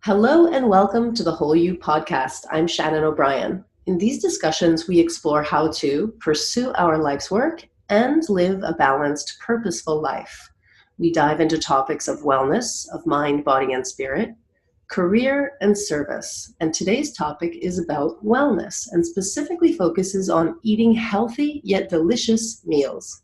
Hello and welcome to the Whole You podcast. I'm Shannon O'Brien. In these discussions, we explore how to pursue our life's work and live a balanced, purposeful life. We dive into topics of wellness, of mind, body, and spirit, career, and service. And today's topic is about wellness and specifically focuses on eating healthy yet delicious meals.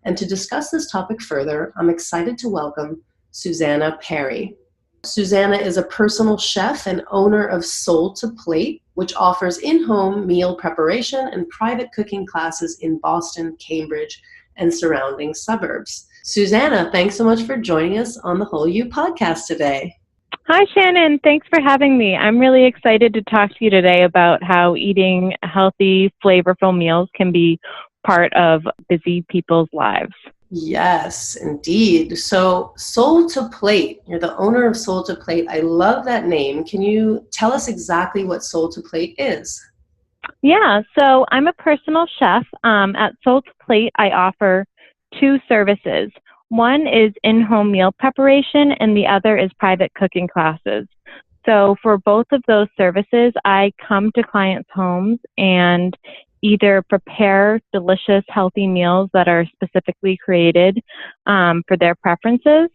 And to discuss this topic further, I'm excited to welcome Suzanna Perry. Suzanna is a personal chef and owner of Soul to Plate, which offers in-home meal preparation and private cooking classes in Boston, Cambridge, and surrounding suburbs. Suzanna, thanks so much for joining us on the Whole You podcast today. Hi, Shannon. Thanks for having me. I'm really excited to talk to you today about how eating healthy, flavorful meals can be part of busy people's lives. Yes, indeed. So Soul to Plate, you're the owner of Soul to Plate. I love that name. Can you tell us exactly what Soul to Plate is? Yeah, so I'm a personal chef. At Soul to Plate, I offer two services. One is in-home meal preparation, and the other is private cooking classes. So for both of those services, I come to clients' homes and either prepare delicious, healthy meals that are specifically created for their preferences,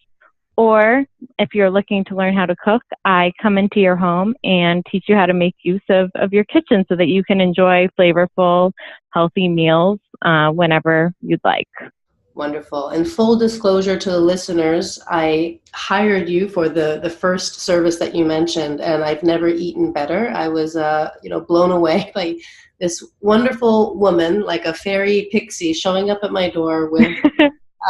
or if you're looking to learn how to cook, I come into your home and teach you how to make use of your kitchen so that you can enjoy flavorful, healthy meals whenever you'd like. Wonderful. And full disclosure to the listeners, I hired you for the first service that you mentioned, and I've never eaten better. I was blown away by this wonderful woman, like a fairy pixie, showing up at my door with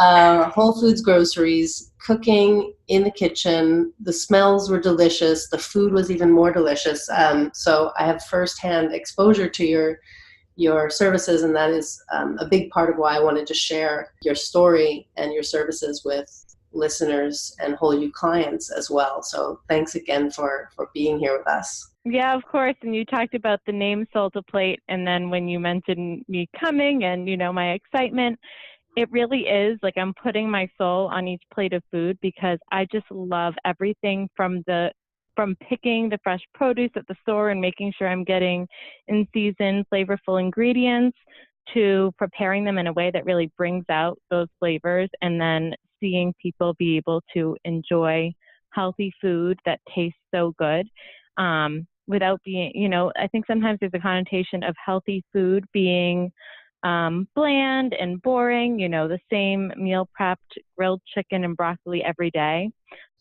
Whole Foods groceries, cooking in the kitchen. The smells were delicious. The food was even more delicious. So I have firsthand exposure to your services, and that is a big part of why I wanted to share your story and your services with listeners and Whole You clients as well. So thanks again for being here with us. Yeah, of course. And you talked about the name Soul to Plate, and then when you mentioned me coming and, my excitement, it really is like I'm putting my soul on each plate of food because I just love everything from picking the fresh produce at the store and making sure I'm getting in season flavorful ingredients to preparing them in a way that really brings out those flavors, and then seeing people be able to enjoy healthy food that tastes so good without being, I think sometimes there's a connotation of healthy food being bland and boring, the same meal prepped grilled chicken and broccoli every day.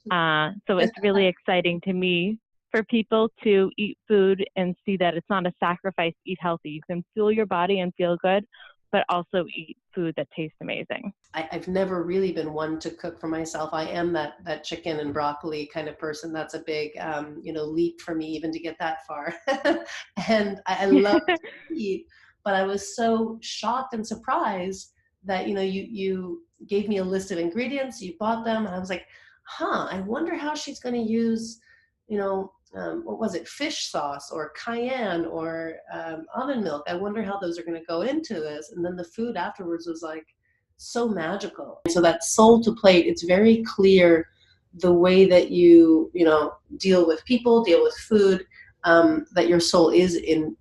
So it's really exciting to me for people to eat food and see that it's not a sacrifice to eat healthy. You can fuel your body and feel good, but also eat food that tastes amazing. I've never really been one to cook for myself. I am that chicken and broccoli kind of person. That's a big, leap for me even to get that far. And I love to eat, but I was so shocked and surprised that, you gave me a list of ingredients, you bought them, and I was like, I wonder how she's going to use, what was it, fish sauce or cayenne or almond milk. I wonder how those are going to go into this. And then the food afterwards was like so magical. So that Soul to Plate, it's very clear the way that you, deal with people, deal with food, that your soul is in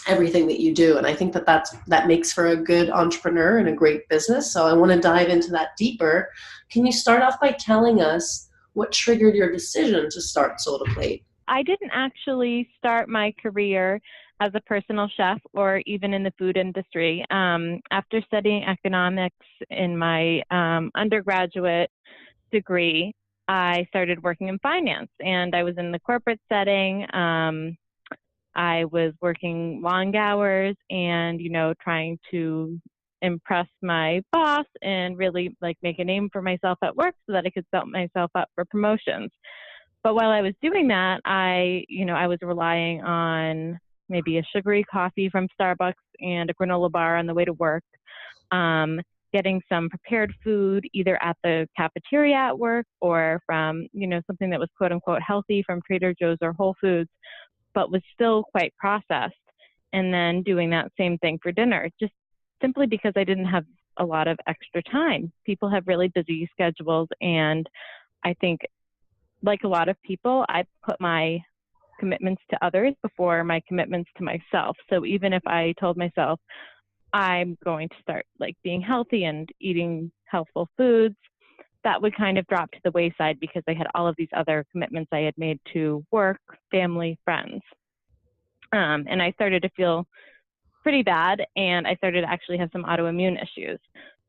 everything that you do. And I think that makes for a good entrepreneur and a great business. So I want to dive into that deeper. Can you start off by telling us what triggered your decision to start Soul to Plate? I didn't actually start my career as a personal chef or even in the food industry. After studying economics in my undergraduate degree, I started working in finance, and I was in the corporate setting. I was working long hours and, trying to impress my boss and really make a name for myself at work so that I could set myself up for promotions. But while I was doing that, I was relying on maybe a sugary coffee from Starbucks and a granola bar on the way to work, getting some prepared food either at the cafeteria at work or from, something that was quote unquote healthy from Trader Joe's or Whole Foods, but was still quite processed. And then doing that same thing for dinner, just simply because I didn't have a lot of extra time. People have really busy schedules, and I think like a lot of people, I put my commitments to others before my commitments to myself. So even if I told myself I'm going to start like being healthy and eating healthful foods, that would kind of drop to the wayside because I had all of these other commitments I had made to work, family, friends. And I started to feel pretty bad, and I started to actually have some autoimmune issues.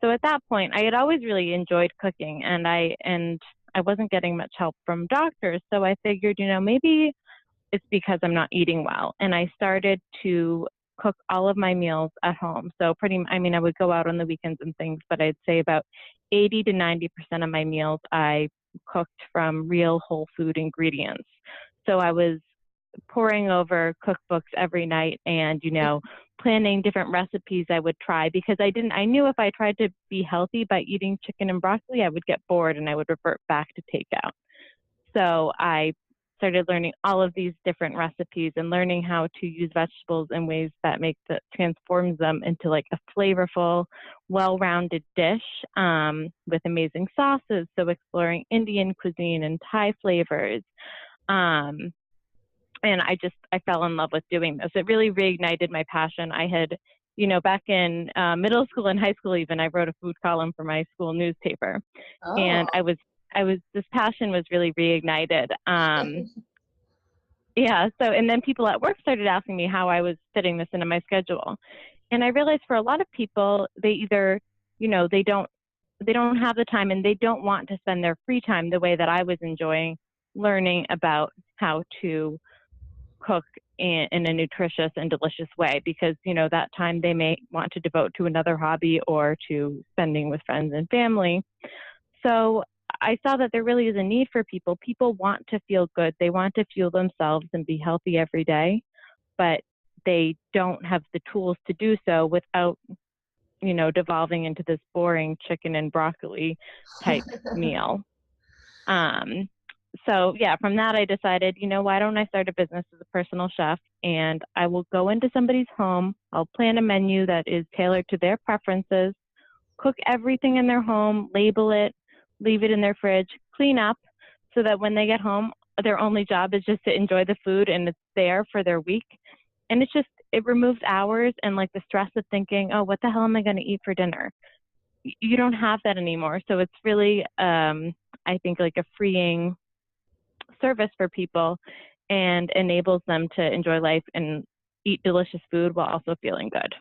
So at that point, I had always really enjoyed cooking, and I wasn't getting much help from doctors. So I figured, maybe it's because I'm not eating well. And I started to cook all of my meals at home. So I would go out on the weekends and things, but I'd say about 80 to 90% of my meals I cooked from real whole food ingredients. So I was poring over cookbooks every night and, planning different recipes I would try because I knew if I tried to be healthy by eating chicken and broccoli, I would get bored and I would revert back to takeout. So I started learning all of these different recipes and learning how to use vegetables in ways that transforms them into like a flavorful, well-rounded dish with amazing sauces. So exploring Indian cuisine and Thai flavors. And I fell in love with doing this. It really reignited my passion. I had, back in middle school and high school even, I wrote a food column for my school newspaper. Oh. And this passion was really reignited. Yeah. So, and then people at work started asking me how I was fitting this into my schedule. And I realized for a lot of people, they either, they don't have the time and they don't want to spend their free time the way that I was enjoying learning about how to cook in a nutritious and delicious way because, that time they may want to devote to another hobby or to spending with friends and family. So I saw that there really is a need for people. People want to feel good. They want to fuel themselves and be healthy every day, but they don't have the tools to do so without, devolving into this boring chicken and broccoli type meal. Um, so yeah, from that I decided, why don't I start a business as a personal chef and I will go into somebody's home. I'll plan a menu that is tailored to their preferences, cook everything in their home, label it, leave it in their fridge, clean up so that when they get home, their only job is just to enjoy the food and it's there for their week. And it removes hours and like the stress of thinking, oh, what the hell am I going to eat for dinner? You don't have that anymore. So it's really, I think, like a freeing service for people and enables them to enjoy life and eat delicious food while also feeling good.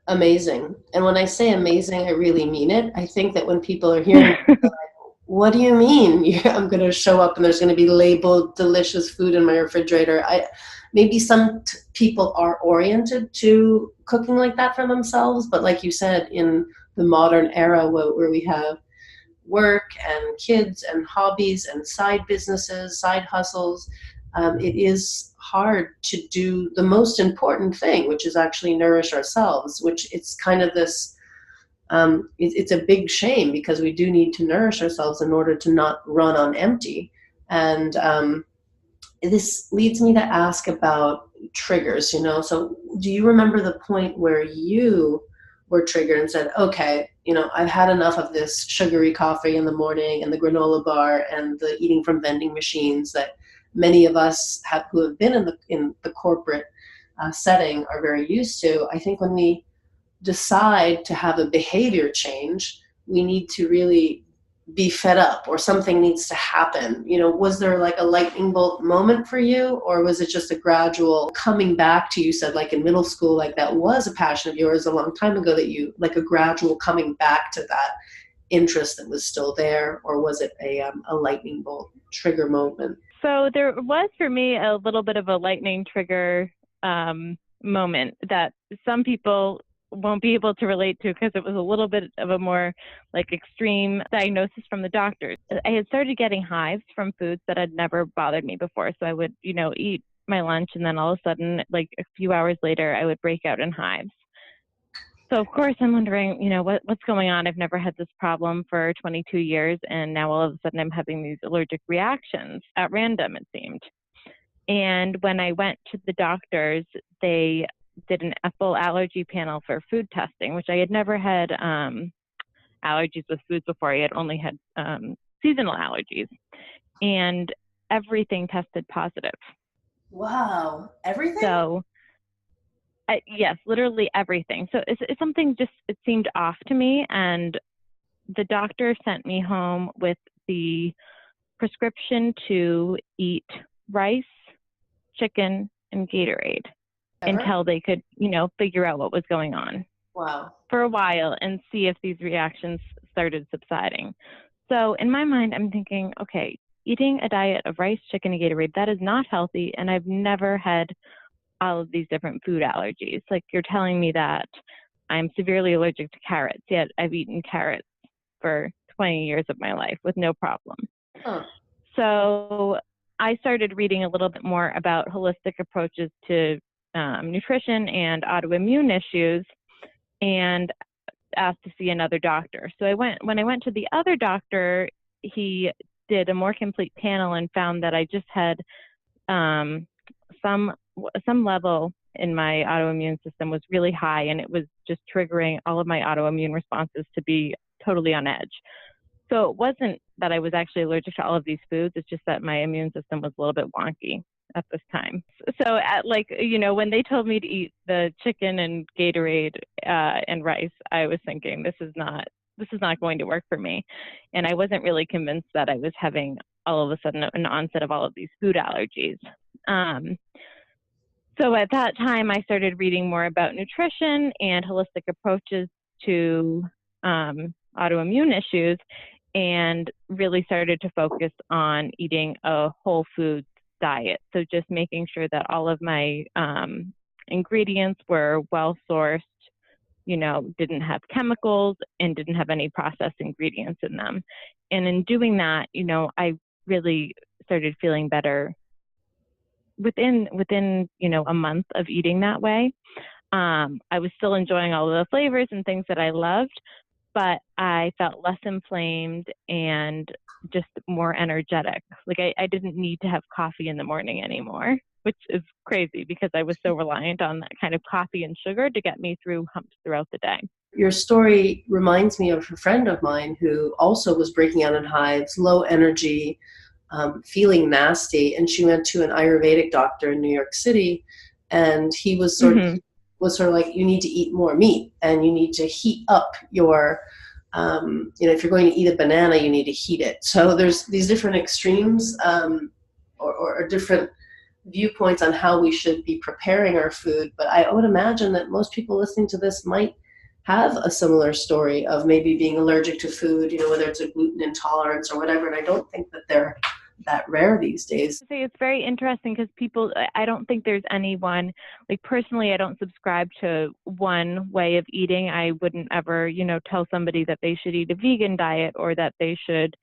Amazing. And when I say amazing, I really mean it. I think that when people are hearing, what do you mean? I'm going to show up and there's going to be labeled delicious food in my refrigerator. Maybe some people are oriented to cooking like that for themselves, but like you said, in the modern era where we have work and kids and hobbies and side businesses, side hustles, it is hard to do the most important thing, which is actually nourish ourselves, which it's kind of this, it's a big shame because we do need to nourish ourselves in order to not run on empty. And this leads me to ask about triggers, so do you remember the point where you were triggered and said, okay, I've had enough of this sugary coffee in the morning and the granola bar and the eating from vending machines that many of us who have been in the corporate setting are very used to. I think when we decide to have a behavior change, we need to really be fed up or something needs to happen. Was there like a lightning bolt moment for you, or was it just a gradual coming back to, you said like in middle school, like that was a passion of yours a long time ago, that you like a gradual coming back to that interest that was still there, or was it a lightning bolt trigger moment? So there was for me a little bit of a lightning trigger moment that some people won't be able to relate to because it was a little bit of a more like extreme diagnosis from the doctors. I had started getting hives from foods that had never bothered me before. So I would, eat my lunch and then all of a sudden, like a few hours later, I would break out in hives. So of course I'm wondering, what's going on? I've never had this problem for 22 years. And now all of a sudden I'm having these allergic reactions at random, it seemed. And when I went to the doctors, they did a full allergy panel for food testing, which I had never had allergies with foods before. I had only had seasonal allergies. and everything tested positive. Wow. Everything? So yes, literally everything. So it's something just, it seemed off to me. And the doctor sent me home with the prescription to eat rice, chicken, and Gatorade Ever? until they could, figure out what was going on Wow. for a while and see if these reactions started subsiding. So in my mind, I'm thinking, okay, eating a diet of rice, chicken, and Gatorade, that is not healthy. And I've never had all of these different food allergies. Like, you're telling me that I'm severely allergic to carrots, yet I've eaten carrots for 20 years of my life with no problem. Huh. So I started reading a little bit more about holistic approaches to nutrition and autoimmune issues, and asked to see another doctor. So when I went to the other doctor, he did a more complete panel and found that I just had um, some level in my autoimmune system was really high, and it was just triggering all of my autoimmune responses to be totally on edge. So it wasn't that I was actually allergic to all of these foods. It's just that my immune system was a little bit wonky at this time. So when they told me to eat the chicken and Gatorade and rice, I was thinking, this is not going to work for me. And I wasn't really convinced that I was having all of a sudden an onset of all of these food allergies. So at that time, I started reading more about nutrition and holistic approaches to autoimmune issues, and really started to focus on eating a whole foods diet. So just making sure that all of my ingredients were well sourced, didn't have chemicals and didn't have any processed ingredients in them. And in doing that, I really started feeling better within a month of eating that way. I was still enjoying all of the flavors and things that I loved, but I felt less inflamed and just more energetic. Like, I didn't need to have coffee in the morning anymore, which is crazy because I was so reliant on that kind of coffee and sugar to get me through humps throughout the day. Your story reminds me of a friend of mine who also was breaking out in hives, low energy, feeling nasty, and she went to an Ayurvedic doctor in New York City, and he was sort of like, you need to eat more meat, and you need to heat up your, if you're going to eat a banana, you need to heat it. So there's these different extremes, or different viewpoints on how we should be preparing our food. But I would imagine that most people listening to this might have a similar story of maybe being allergic to food, whether it's a gluten intolerance or whatever. And I don't think that they're that rare these days. It's very interesting because I don't think there's anyone, like, personally, I don't subscribe to one way of eating. I wouldn't ever, tell somebody that they should eat a vegan diet or that they should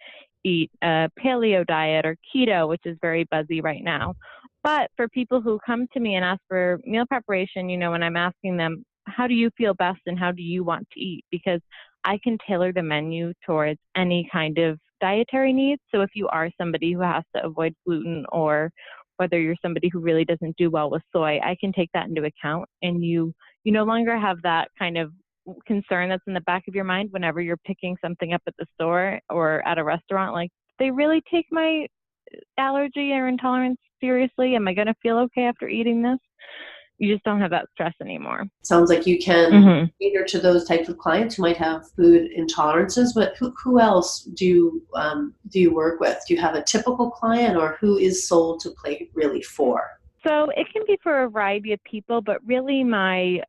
eat a paleo diet or keto, which is very buzzy right now. But for people who come to me and ask for meal preparation, when I'm asking them, how do you feel best and how do you want to eat? Because I can tailor the menu towards any kind of dietary needs. So if you are somebody who has to avoid gluten, or whether you're somebody who really doesn't do well with soy, I can take that into account, and you no longer have that kind of concern that's in the back of your mind whenever you're picking something up at the store or at a restaurant. Like, they really take my allergy or intolerance seriously? Am I going to feel okay after eating this? You just don't have that stress anymore. Sounds like you can cater to those types of clients who might have food intolerances, but who else do you work with? Do you have a typical client, or who is Soul to Plate really for? So it can be for a variety of people, but really my,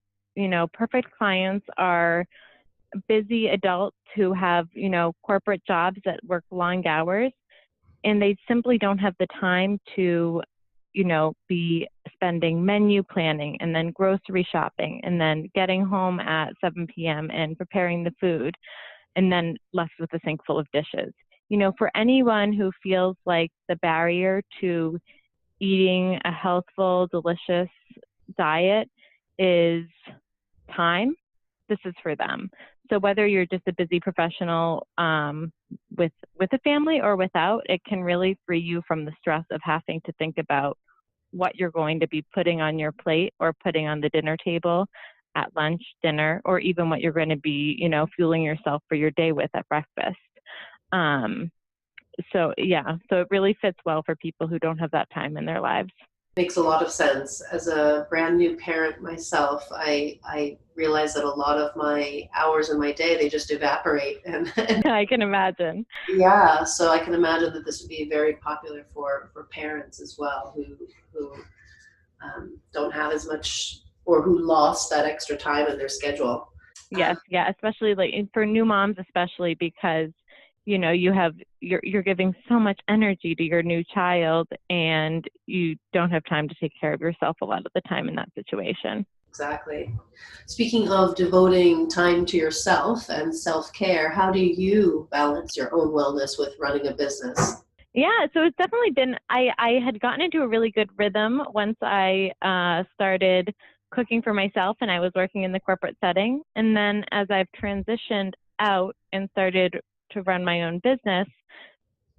perfect clients are busy adults who have, corporate jobs that work long hours, and they simply don't have the time to be spending menu planning and then grocery shopping and then getting home at 7 p.m. and preparing the food and then left with a sink full of dishes. For anyone who feels like the barrier to eating a healthful, delicious diet is time, this is for them. So whether you're just a busy professional with a family or without, it can really free you from the stress of having to think about what you're going to be putting on your plate or putting on the dinner table at lunch, dinner, or even what you're going to be, fueling yourself for your day with at breakfast. So yeah, so it really fits well for people who don't have that time in their lives. Makes a lot of sense. As a brand new parent myself, I realize that a lot of my hours in my day, they just evaporate. And I can imagine. yeah, so I can imagine that this would be very popular for parents as well who don't have as much or who lost that extra time in their schedule. Yes, yeah, especially like for new moms, especially because you're giving so much energy to your new child, and you don't have time to take care of yourself a lot of the time in that situation. Exactly. Speaking of devoting time to yourself and self-care, how do you balance your own wellness with running a business? Yeah, so it's definitely been, I had gotten into a really good rhythm once I started cooking for myself and I was working in the corporate setting. And then as I've transitioned out and started to run my own business,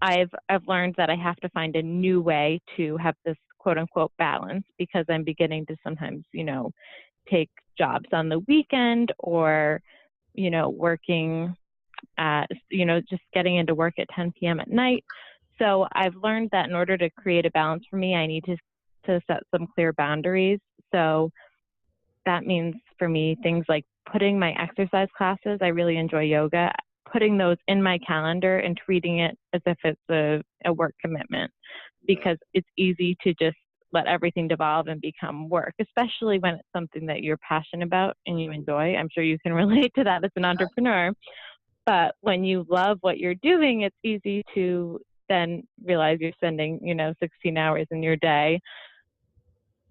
I've learned that I have to find a new way to have this quote unquote balance, because I'm beginning to sometimes, take jobs on the weekend, or, working at, just getting into work at 10 p.m. at night. So I've learned that in order to create a balance for me, I need to set some clear boundaries. So that means for me things like putting my exercise classes, I really enjoy yoga, putting those in my calendar and treating it as if it's a work commitment, because it's easy to just let everything devolve and become work, especially when it's something that you're passionate about and you enjoy. I'm sure you can relate to that as an entrepreneur. But when you love what you're doing, it's easy to then realize you're spending, 16 hours in your day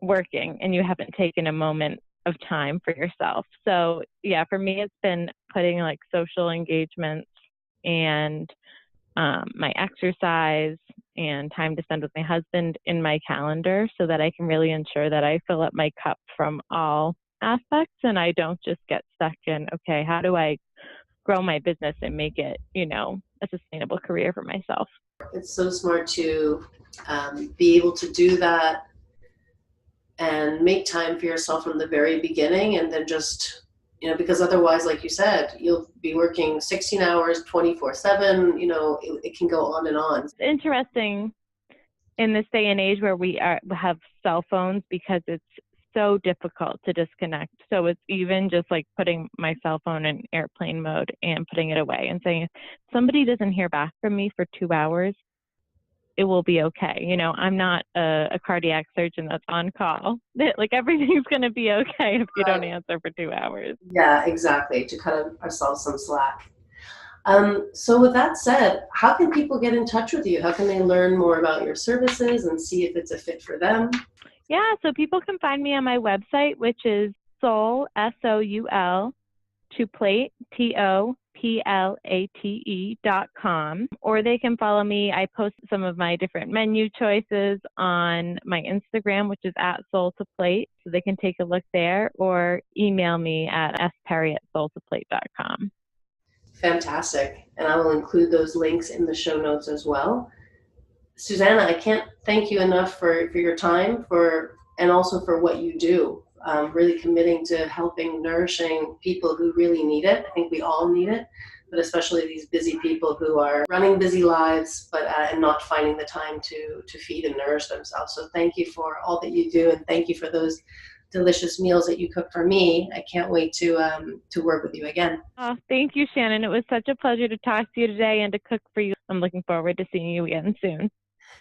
working and you haven't taken a moment of time for yourself. So yeah, for me, it's been putting like social engagements and my exercise and time to spend with my husband in my calendar, so that I can really ensure that I fill up my cup from all aspects and I don't just get stuck in, okay, how do I grow my business and make it, a sustainable career for myself. It's so smart to be able to do that and make time for yourself from the very beginning, and then just, because otherwise, like you said, you'll be working 16 hours 24/7. It can go on and on. It's interesting in this day and age where have cell phones, because it's so difficult to disconnect. So it's even just like putting my cell phone in airplane mode and putting it away and saying, if somebody doesn't hear back from me for 2 hours, it will be okay. I'm not a cardiac surgeon that's on call. Like everything's going to be okay if you don't answer for 2 hours. Yeah, exactly. To cut ourselves some slack. So with that said, how can people get in touch with you? How can they learn more about your services and see if it's a fit for them? Yeah, so people can find me on my website, which is Soul, SOUL, to plate, TOPLATE.com, or they can follow me. I post some of my different menu choices on my Instagram, which is at Soul to Plate, so they can take a look there, or email me at sperry@soultoplate.com. Fantastic. And I will include those links in the show notes as well. Susanna, I can't thank you enough for your time, and also for what you do. Really committing to helping, nourishing people who really need it. I think we all need it, but especially these busy people who are running busy lives, but and not finding the time to feed and nourish themselves. So thank you for all that you do, and thank you for those delicious meals that you cook for me. I can't wait to work with you again. Oh, thank you, Shannon. It was such a pleasure to talk to you today and to cook for you. I'm looking forward to seeing you again soon.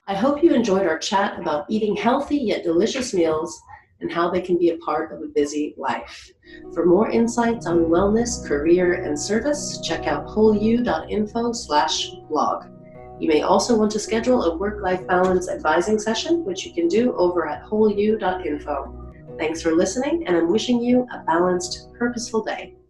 I hope you enjoyed our chat about eating healthy yet delicious meals and how they can be a part of a busy life. For more insights on wellness, career, and service, check out wholeyou.info/blog. You may also want to schedule a work-life balance advising session, which you can do over at wholeyou.info. Thanks for listening, and I'm wishing you a balanced, purposeful day.